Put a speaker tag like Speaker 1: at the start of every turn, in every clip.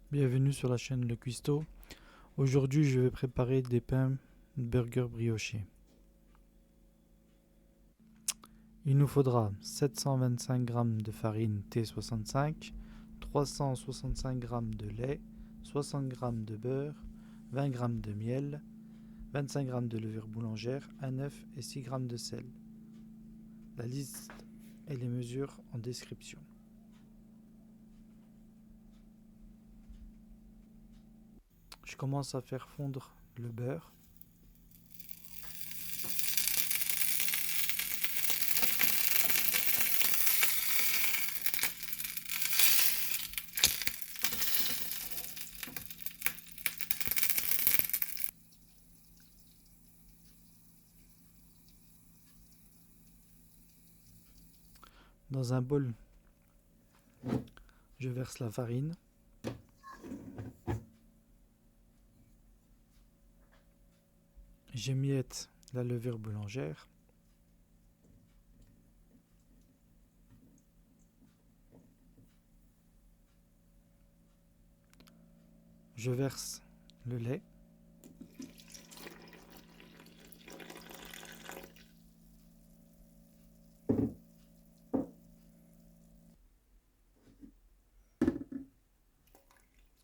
Speaker 1: Bienvenue sur la chaîne Le Cuistot. Aujourd'hui, je vais préparer des pains burger briochés. Il nous faudra 725 g de farine T65, 365 g de lait, 60 g de beurre, 20 g de miel, 25 g de levure boulangère, un œuf et 6 g de sel. La liste et les mesures en description. Je commence à faire fondre le beurre. Dans un bol, je verse la farine. J'émiette la levure boulangère. Je verse le lait.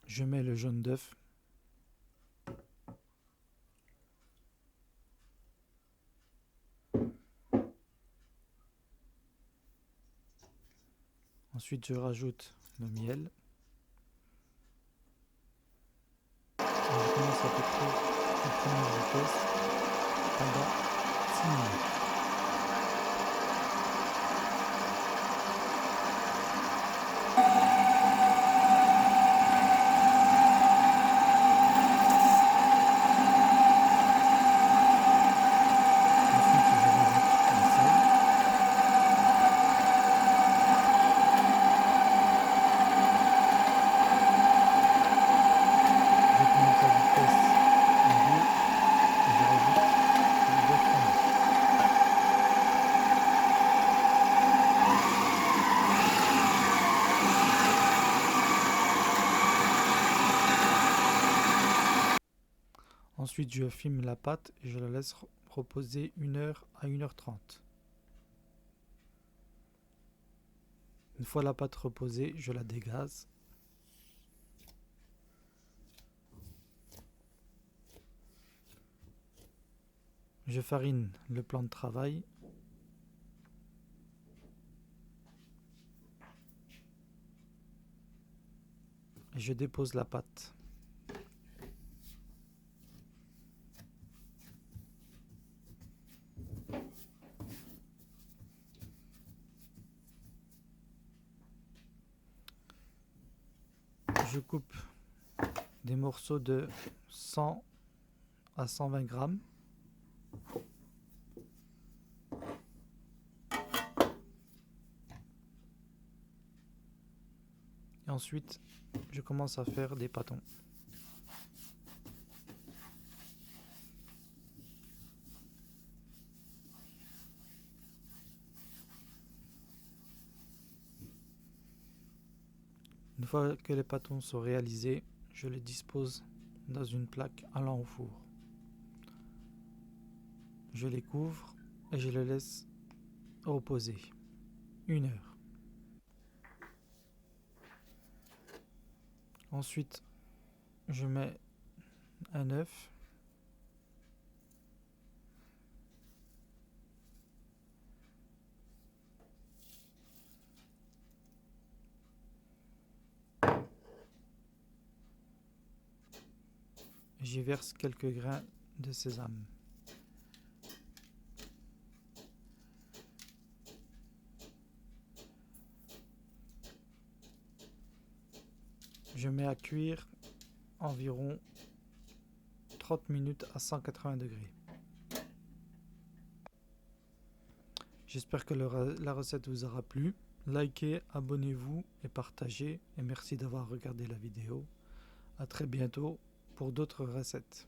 Speaker 1: Je mets le jaune d'œuf. Ensuite, je rajoute le miel. Et je commence à pétrir en première vitesse pendant 6 minutes. Ensuite, je rajoute le sel. J'augmente la vitesse en 2 et je rajoute le beurre fondu. Ensuite, je filme la pâte et je la laisse reposer 1 heure à 1h30. Une fois la pâte reposée, je la dégaze. Je farine le plan de travail. Et je dépose la pâte. Je coupe des morceaux de 100 à 120 grammes. Et ensuite, je commence à faire des pâtons. Une fois que les pâtons sont réalisés, je les dispose dans une plaque allant au four. Je les couvre et je les laisse reposer 1 heure. Ensuite, je mets un œuf. J'y verse quelques grains de sésame. Je mets à cuire environ 30 minutes à 180 degrés. J'espère que la recette vous aura plu. Likez, abonnez-vous et partagez. Et merci d'avoir regardé la vidéo. À très bientôt pour d'autres recettes.